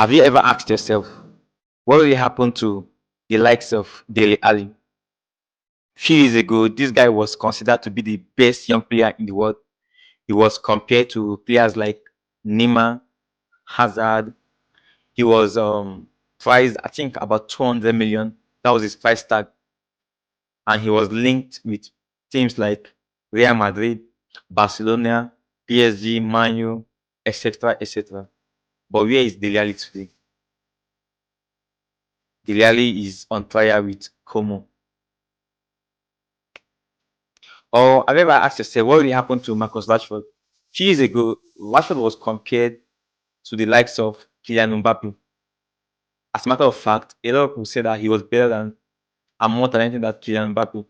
Have you ever asked yourself what really happened to the likes of Dele Alli? Few years ago, this guy was considered to be the best young player in the world. He was compared to players like Neymar, Hazard. He was priced, I think, about 200 million. That was his price tag. And he was linked with teams like Real Madrid, Barcelona, PSG, Man U, etc., etc. But where is Dele Alli today? Dele Alli is on trial with Como. Or have you ever asked yourself what really happened to Marcus Rashford? Few years ago, Rashford was compared to the likes of Kylian Mbappe. As a matter of fact, a lot of people said that he was better than and more talented than Kylian Mbappe.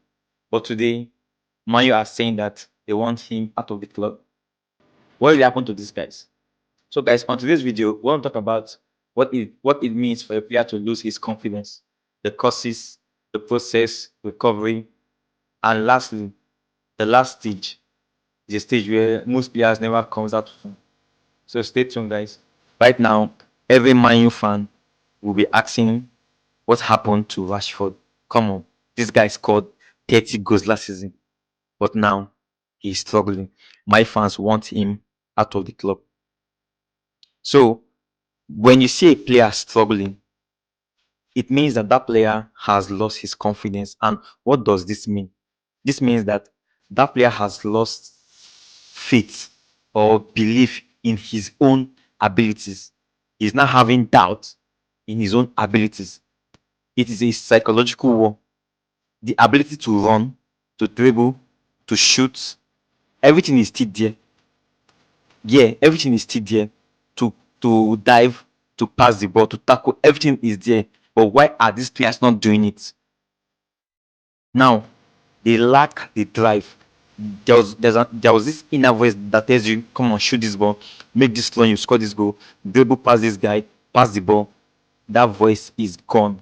But today, Man U are saying that they want him out of the club. What really happened to these guys? So, guys, on today's video, we want to talk about what it means for a player to lose his confidence, the causes, the process, recovery, and lastly, the last stage is a stage where most players never comes out from. So stay tuned, guys. Right now, every Man U fan will be asking what happened to Rashford. Come on, this guy scored 30 goals last season, but now he's struggling. My fans want him out of the club. So when you see a player struggling, it means that that player has lost his confidence. And what does this mean? This means that that player has lost faith or belief in his own abilities. He's not having doubt in his own abilities. It is a psychological war. The ability to run, to dribble, to shoot, everything is still there. Yeah, everything is still there. To dive, to pass the ball, to tackle, everything is there. But why are these players not doing it? Now, they lack the drive. There was this inner voice that tells you, come on, shoot this ball, make this run, you score this goal, dribble past this guy, pass the ball. That voice is gone.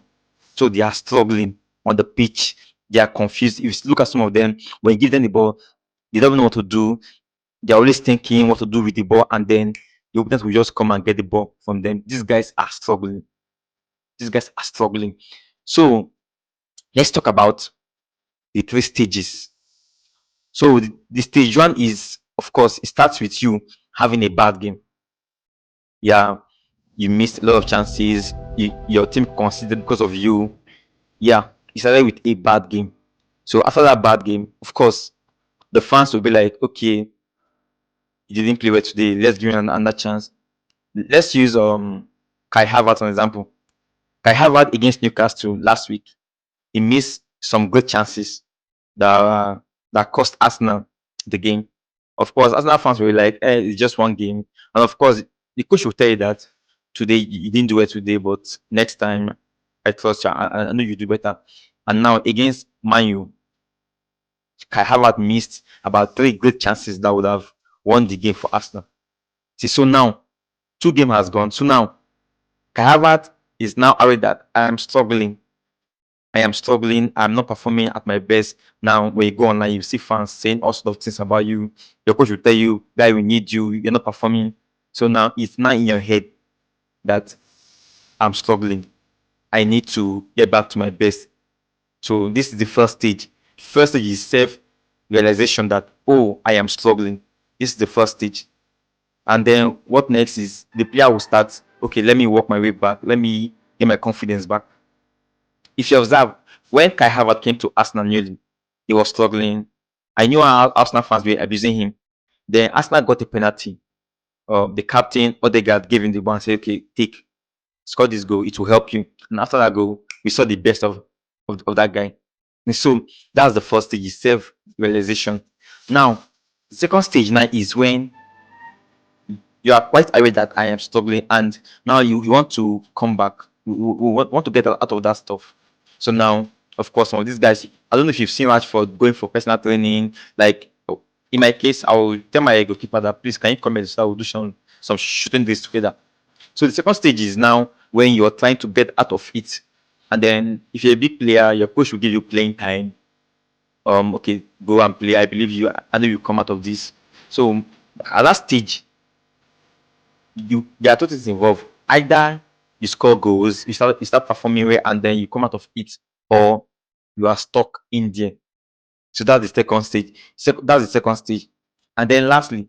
So they are struggling on the pitch. They are confused. If you look at some of them, when you give them the ball, they don't know what to do. They're always thinking what to do with the ball, and then the opponent will just come and get the ball from them. These guys are struggling. These guys are struggling. So let's talk about the three stages. So the stage one is, of course, it starts with you having a bad game. Yeah, you missed a lot of chances. Your team conceded because of you. Yeah, it started with a bad game. So after that bad game, of course, the fans will be like, okay, you didn't play well today. Let's give you another chance. Let's use Kai Havertz as an example. Kai Havertz against Newcastle last week, he missed some good chances that cost Arsenal the game. Of course, Arsenal fans were like, it's just one game. And of course, the coach will tell you that today you didn't do it today, but next time I trust you. I know you do better. And now against Man U, Kai Havertz missed about three great chances that would have won the game for Arsenal. See, so now two game has gone. So now Kai Havertz is now worried that I am struggling. I am struggling. I'm not performing at my best. Now, when you go online, you see fans saying all sorts of things about you. Your coach will tell you, guy, we need you. You're not performing. So now it's not in your head that I'm struggling. I need to get back to my best. So this is the first stage. First stage is self-realization that, oh, I am struggling. This is the first stage. And then what next is the player will start, okay, let me work my way back. Let me get my confidence back. If you observe, when Kai Havertz came to Arsenal newly, he was struggling. I knew how Arsenal fans were abusing him. Then Arsenal got a penalty. The captain, Odegaard, gave him the ball and said, okay, take, score this goal. It will help you. And after that goal, we saw the best of that guy. And so that's the first stage, self-realization. Now, the second stage now is when you are quite aware that I am struggling, and now you want to come back. We want to get out of that stuff. So now, of course, some of these guys, I don't know if you've seen much for going for personal training. Like in my case, I will tell my goalkeeper that please can you come and start, we'll do some shooting this together. So the second stage is now when you're trying to get out of it. And then if you're a big player, your coach will give you playing time. Okay, go and play. I believe you. I know you come out of this. So at that stage, there are two things involved. Either you score goals, you start performing well, and then you come out of it, or you are stuck in there. So that's the second stage. That's the second stage. And then lastly,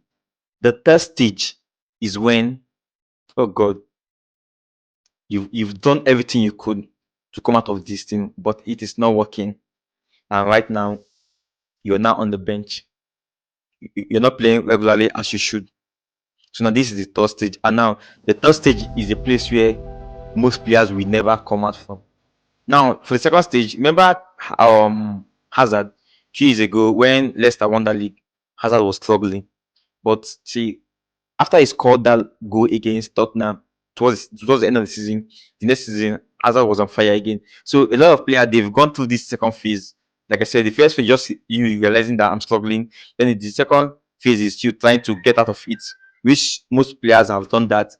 the third stage is when, oh God, you've done everything you could to come out of this thing, but it is not working. And right now, you're now on the bench. You're not playing regularly as you should. So now this is the third stage. And now the third stage is a place where most players will never come out from. Now for the second stage, remember Hazard 2 years ago when Leicester won the league, Hazard was struggling. But see, after he scored that goal against Tottenham towards the end of the season, the next season Hazard was on fire again. So a lot of players they've gone through this second phase. Like I said, the first phase just you realizing that I'm struggling. Then the second phase is you trying to get out of it, which most players have done that.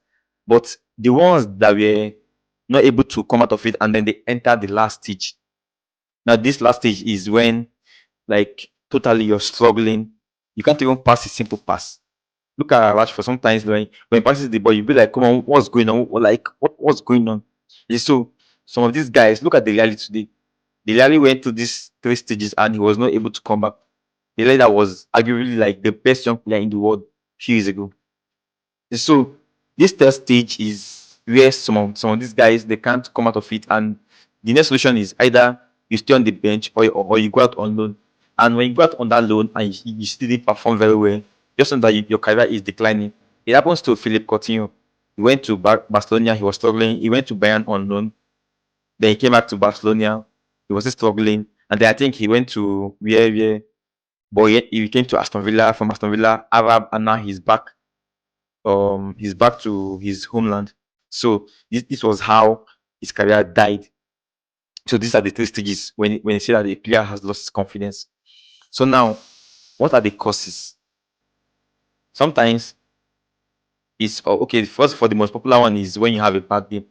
But the ones that were not able to come out of it and then they enter the last stage. Now this last stage is when like totally you're struggling. You can't even pass a simple pass. Look at Rashford. Sometimes when he passes the ball, you be like, "Come on, what's going on? Like, what's going on?" Yeah, so some of these guys, look at the reality today. The reality went through these three stages and he was not able to come back. The reality that was arguably like the best young player in the world few years ago. So this third stage is where some of these guys they can't come out of it, and the next solution is either you stay on the bench or you go out on loan. And when you go out on that loan and you still didn't perform very well, just know that your career is declining. It happens to Philip Coutinho. He went to Barcelona, he was struggling. He went to Bayern on loan. Then he came back to Barcelona. He was still struggling, and then I think he went to where but yet he came to Aston Villa. From Aston Villa, Arab, and now he's back to his homeland. So this was how his career died. So these are the three stages when you say that the player has lost his confidence. So now, what are the causes? Sometimes it's okay. First, for the most popular one is when you have a bad game.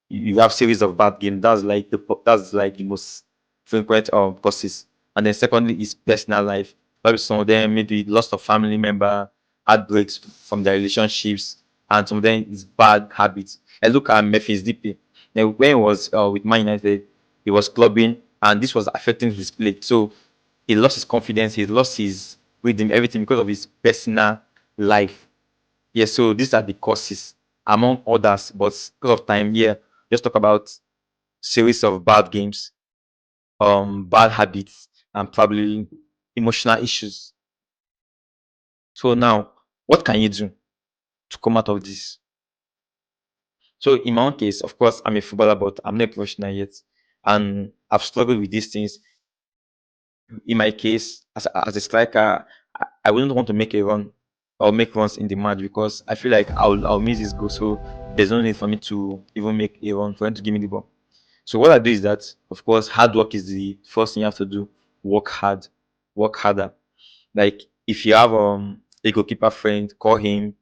You have series of bad games. That's like the most frequent causes. And then secondly is personal life. Probably some of them maybe loss of family member, heartbreaks from their relationships, and some of them is bad habits. And look at Memphis DP. Now, when he was with Man United, he was clubbing, and this was affecting his play. So he lost his confidence, he lost his rhythm, everything because of his personal life. Yeah, so these are the causes among others, but because of time, yeah, just talk about series of bad games, bad habits, and probably emotional issues. So now, what can you do to come out of this? So in my own case, of course, I'm a footballer, but I'm not a professional yet, and I've struggled with these things. In my case, as a striker, I wouldn't want to make a run or make runs in the match because I feel like I'll miss this goal. So there's no need for me to even make a run for him to give me the ball. So what I do is that, of course, hard work is the first thing you have to do. Work hard, work harder. Like if you have a goalkeeper friend, call him.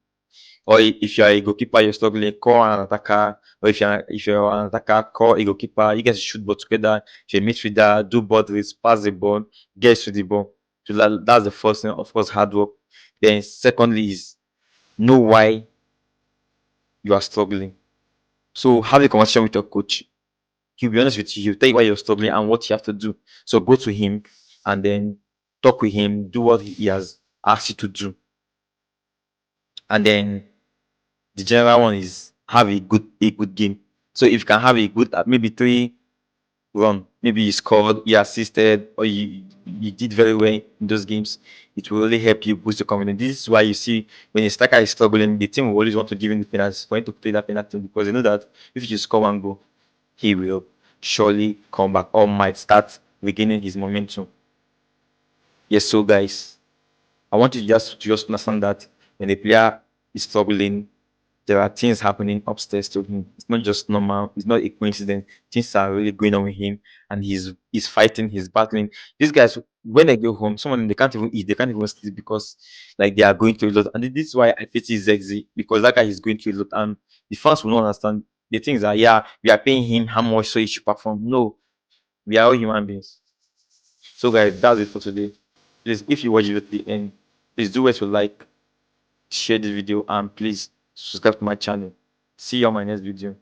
Or if you're a goalkeeper, you're struggling, call an attacker. Or if you're an attacker, call a goalkeeper. You guys shoot ball together. If you're a midfielder, do ball race, pass the ball, get to the ball. So that's the first thing, of course, hard work. Then secondly is know why you are struggling. So have a conversation with your coach. He'll be honest with you. He'll tell you why you're struggling and what you have to do. So go to him and then talk with him, do what he has asked you to do. And then the general one is have a good game. So if you can have a good maybe three run, maybe you scored, you assisted, or you did very well in those games, it will really help you boost your confidence. This is why you see when a striker is struggling, the team will always want to give him the penalty for him to play that penalty because they know that if you score one goal, he will surely come back or might start regaining his momentum. Yes, so guys, I want you to just understand that when a player is struggling, there are things happening upstairs to him. It's not just normal. It's not a coincidence. Things are really going on with him, and he's fighting. He's battling. These guys, when they go home, some of them they can't even eat. They can't even sleep because like they are going through a lot. And this is why I pity Zexi because that guy is going through a lot, and the fans will not understand. The things are yeah, we are paying him how much so he should perform. No, we are all human beings. So guys, that's it for today. Please, if you watch it at the end, please do what you like, share this video, and please subscribe to my channel. See you on my next video.